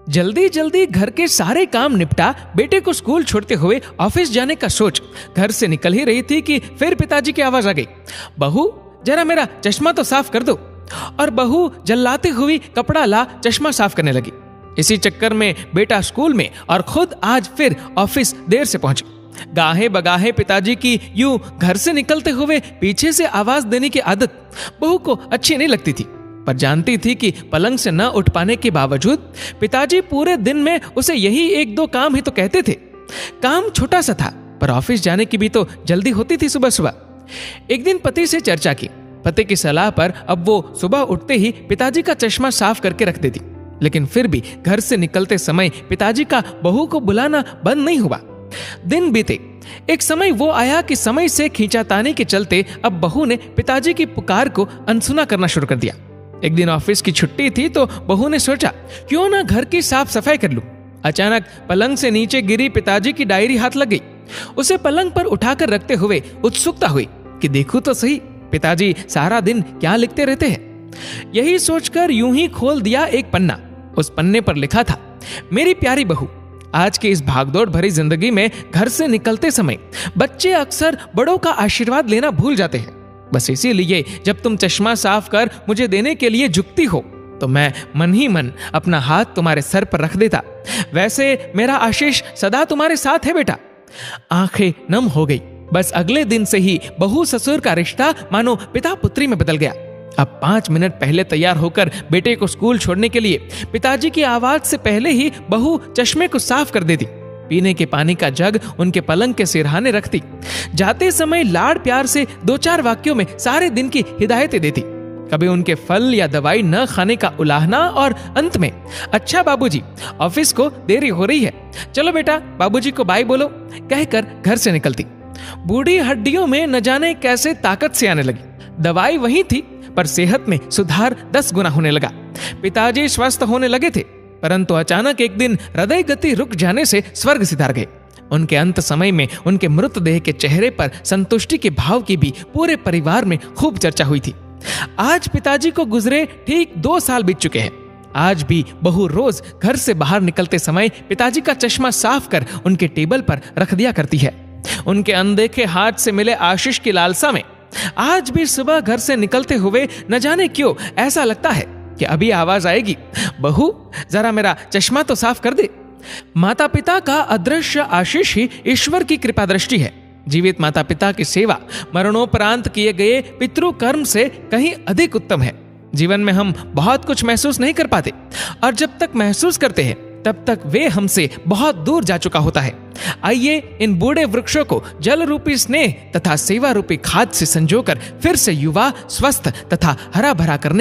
जल्दी जल्दी घर के सारे काम निपटा बेटे को स्कूल छोड़ते हुए ऑफिस जाने का सोच घर से निकल ही रही थी कि फिर पिताजी की आवाज आ गई, बहू जरा मेरा चश्मा तो साफ कर दो। और बहू जल्लाती हुई कपड़ा ला चश्मा साफ करने लगी। इसी चक्कर में बेटा स्कूल में और खुद आज फिर ऑफिस देर से पहुंचे। गाहे बगाहे पिताजी की यूं घर से निकलते हुए पीछे से आवाज देने की आदत बहू को अच्छी नहीं लगती थी, पर जानती थी कि पलंग से न उठ पाने के बावजूद पिताजी पूरे दिन में उसे यही एक दो काम ही तो कहते थे। काम छोटा सा था, पर ऑफिस जाने की भी तो जल्दी होती थी सुबह सुबह। एक दिन पति से चर्चा की। पति की सलाह पर अब वो सुबह उठते ही पिताजी का चश्मा साफ करके रख देती, लेकिन फिर भी घर से निकलते समय पिताजी का बहू को बुलाना बंद नहीं हुआ। दिन बीते, एक समय वो आया कि समय से खींचातानी के चलते अब बहू ने पिताजी की पुकार को अनसुना करना शुरू कर दिया। एक दिन ऑफिस की छुट्टी थी तो बहू ने सोचा क्यों ना घर की साफ सफाई कर लूं। अचानक पलंग से नीचे गिरी पिताजी की डायरी हाथ लग गई। उसे पलंग पर उठाकर रखते हुए उत्सुकता हुई कि देखूं तो सही पिताजी सारा दिन क्या लिखते रहते हैं। यही सोचकर यूं ही खोल दिया एक पन्ना। उस पन्ने पर लिखा था, मेरी प्यारी बहू, आज की इस भागदौड़ भरी जिंदगी में घर से निकलते समय बच्चे अक्सर बड़ों का आशीर्वाद लेना भूल जाते हैं। बस इसीलिए जब तुम चश्मा साफ कर मुझे देने के लिए झुकती हो तो मैं मन ही मन अपना हाथ तुम्हारे सर पर रख देता। वैसे मेरा आशीष सदा तुम्हारे साथ है बेटा। आंखें नम हो गई। बस अगले दिन से ही बहू ससुर का रिश्ता मानो पिता पुत्री में बदल गया। अब 5 मिनट पहले तैयार होकर बेटे को स्कूल छोड़ने के लिए पिताजी की आवाज से पहले ही बहू चश्मे को साफ कर देती। पीने के पानी का जग उनके पलंग के सिरहाने रखती। जाते समय लाड़ प्यार से 2-4 वाक्यों में सारे दिन की हिदायतें देती। कभी उनके फल या दवाई न खाने का उलाहना और अंत में, अच्छा बाबूजी ऑफिस को देरी हो रही है, चलो बेटा बाबूजी को बाय बोलो, कहकर घर से निकलती। बूढ़ी हड्डियों में न जाने कैसे ताकत से आने लगी। दवाई वही थी, पर सेहत में सुधार 10 गुना होने लगा। पिताजी स्वस्थ होने लगे थे, परंतु अचानक एक दिन हृदय गति रुक जाने से स्वर्ग सिधार गए। उनके अंत समय में उनके मृतदेह के चेहरे पर संतुष्टि के भाव की भी पूरे परिवार में खूब चर्चा हुई थी। आज पिताजी को गुजरे ठीक 2 साल बीत चुके हैं। आज भी बहू रोज घर से बाहर निकलते समय पिताजी का चश्मा साफ कर उनके टेबल पर रख दिया करती है। उनके अनदेखे हाथ से मिले आशीष की लालसा में आज भी सुबह घर से निकलते हुए न जाने क्यों ऐसा लगता है कि अभी आवाज आएगी, बहू जरा मेरा चश्मा तो साफ कर दे। माता पिता का अदृश्य आशीष ही ईश्वर की कृपा दृष्टि है। जीवित माता पिता की सेवा मरणोपरांत किए गए पितृ कर्म से कहीं अधिक उत्तम है। जीवन में हम बहुत कुछ महसूस नहीं कर पाते, और जब तक महसूस करते हैं तब तक वे हमसे बहुत दूर जा चुका होता है। आइए इन बूढ़े वृक्षों को जल रूपी स्नेह तथा सेवा रूपी खाद से संजोकर फिर से युवा, स्वस्थ तथा हरा भरा करने